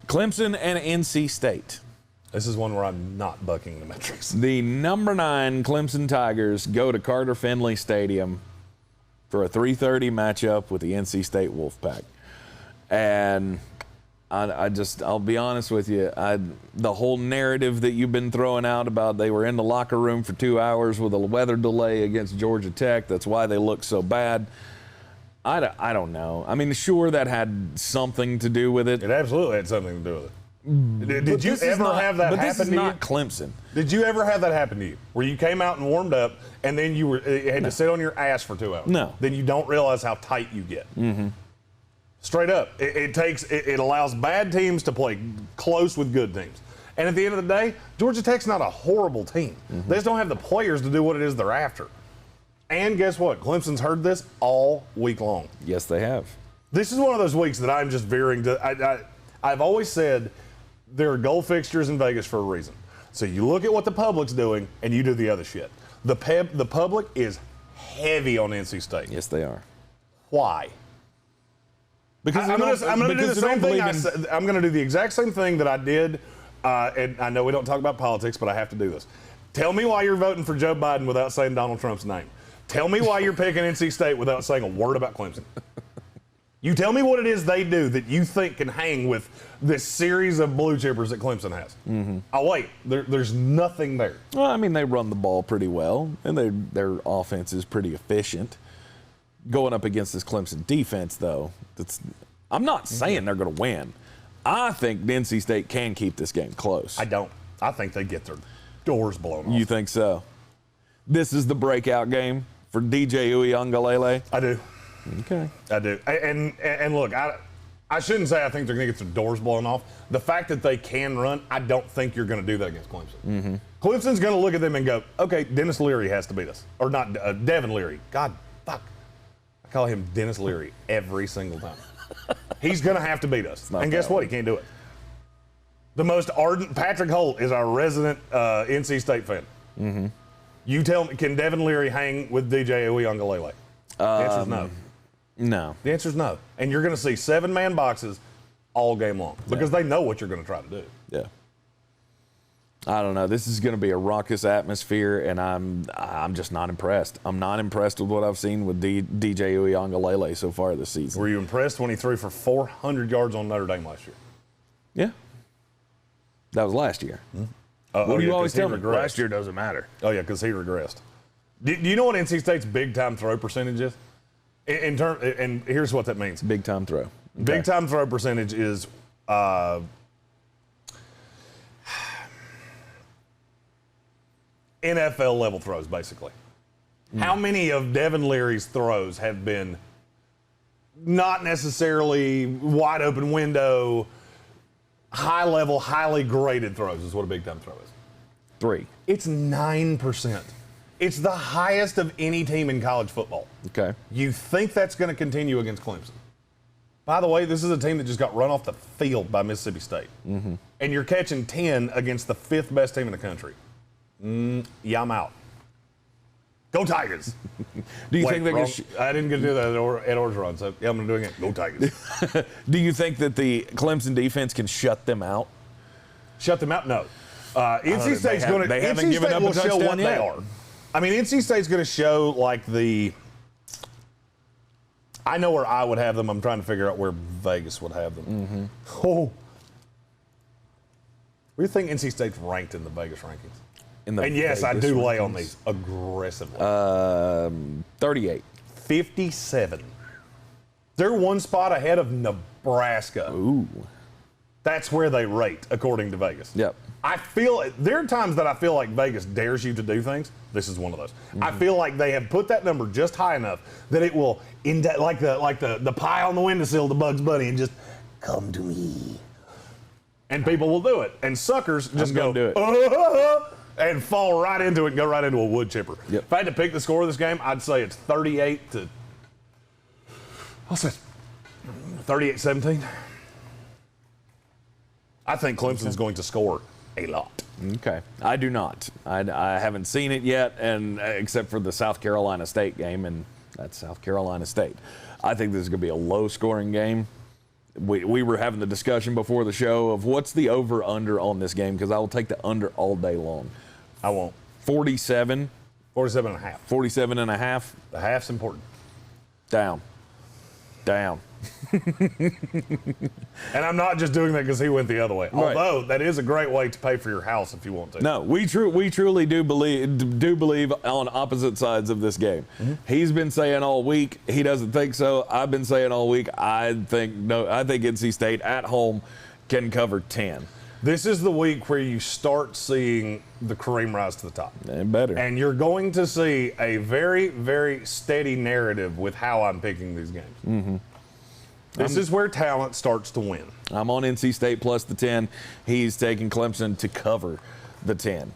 Clemson and NC State. This is one where I'm not bucking the metrics. The number 9 Clemson Tigers go to Carter-Finley Stadium for a 3:30 matchup with the NC State Wolfpack. And I'll be honest with you, the whole narrative that you've been throwing out about they were in the locker room for 2 hours with a weather delay against Georgia Tech, that's why they look so bad. I don't know. I mean, sure, that had something to do with it. It absolutely had something to do with it. Did you ever have that happen to you? But this is not Clemson. Did you ever have that happen to you, where you came out and warmed up, and then you had to sit on your ass for 2 hours? No. Then you don't realize how tight you get. Mm-hmm. Straight up, it allows bad teams to play close with good teams. And at the end of the day, Georgia Tech's not a horrible team. Mm-hmm. They just don't have the players to do what it is they're after. And guess what? Clemson's heard this all week long. Yes, they have. This is one of those weeks that I'm just veering to. I've always said there are goal fixtures in Vegas for a reason. So you look at what the public's doing, and you do the other shit. The public is heavy on NC State. Yes, they are. Why? Because I'm going to do the same thing. I'm going to do the exact same thing that I did, and I know we don't talk about politics, but I have to do this. Tell me why you're voting for Joe Biden without saying Donald Trump's name. Tell me why you're picking NC State without saying a word about Clemson. You tell me what it is they do that you think can hang with this series of blue chippers that Clemson has. Mm-hmm. Oh, wait, there's nothing there. Well, I mean, they run the ball pretty well, and their offense is pretty efficient. Going up against this Clemson defense, though, I'm not saying they're going to win. I think NC State can keep this game close. I don't. I think they get their doors blown off. You think so? This is the breakout game for DJ Uiagalelei? I do. Okay. I do. And look, I shouldn't say I think they're going to get their doors blown off. The fact that they can run, I don't think you're going to do that against Clemson. Mm-hmm. Clemson's going to look at them and go, okay, Dennis Leary has to beat us. Or not, Devin Leary. God, fuck. I call him Dennis Leary every single time. He's going to have to beat us. And guess what? He can't do it. The most ardent, Patrick Holt is our resident NC State fan. Mm-hmm. You tell me, can Devin Leary hang with DJ Uiagalelei? The answer is no. No. The answer is no. And you're going to see 7-man boxes all game long because they know what you're going to try to do. Yeah. I don't know. This is going to be a raucous atmosphere, and I'm just not impressed. I'm not impressed with what I've seen with DJ Uiagalelei so far this season. Were you impressed when he threw for 400 yards on Notre Dame last year? Yeah. That was last year. Mm-hmm. What do you always tell me? Last year doesn't matter. Oh, yeah, because he regressed. Do you know what NC State's big-time throw percentage is? And here's what that means. Big-time throw. Okay. Big-time throw percentage is NFL-level throws, basically. Mm. How many of Devin Leary's throws have been not necessarily wide-open window, high-level, highly graded throws is what a big-time throw is? 3. It's 9%. It's the highest of any team in college football. Okay. You think that's going to continue against Clemson. By the way, this is a team that just got run off the field by Mississippi State. Mm-hmm. And you're catching 10 against the 5th best team in the country. Yeah, I'm out. Go Tigers. Do you think they can I didn't get to do that at Orgeron, so yeah, I'm going to do it again. Go Tigers. Do you think that the Clemson defense can shut them out? Shut them out? No. NC State's going to. They haven't given up a touchdown show what yet. They are. I mean, NC State's going to show like the. I know where I would have them. I'm trying to figure out where Vegas would have them. Mm-hmm. Oh. Where do you think NC State's ranked in the Vegas rankings? And yes, I do lay on these aggressively. 38. 57. They're one spot ahead of Nebraska. Ooh. That's where they rate, according to Vegas. Yep. There are times that I feel like Vegas dares you to do things. This is one of those. Mm-hmm. I feel like they have put that number just high enough that it will, like the pie on the windowsill to Bugs Bunny, and just come to me. And people will do it. And suckers just go, do it. And fall right into it and go right into a wood chipper. Yep. If I had to pick the score of this game, I'd say it's 38 to, what's that, 38-17. I think Clemson's going to score a lot. Okay. I do not. I haven't seen it yet, and except for the South Carolina State game, and that's South Carolina State. I think this is going to be a low-scoring game. we were having the discussion before the show of what's the over-under on this game, because I will take the under all day long. I won't. 47. 47 and a half. 47 and a half. The half's important. Down. And I'm not just doing that because he went the other way. Right. Although that is a great way to pay for your house if you want to. No, we truly do believe on opposite sides of this game. Mm-hmm. He's been saying all week he doesn't think so. I've been saying all week I think NC State at home can cover 10. This is the week where you start seeing the cream rise to the top. And better. And you're going to see a very, very steady narrative with how I'm picking these games. Mm-hmm. This is where talent starts to win. I'm on NC State plus the 10. He's taking Clemson to cover the 10.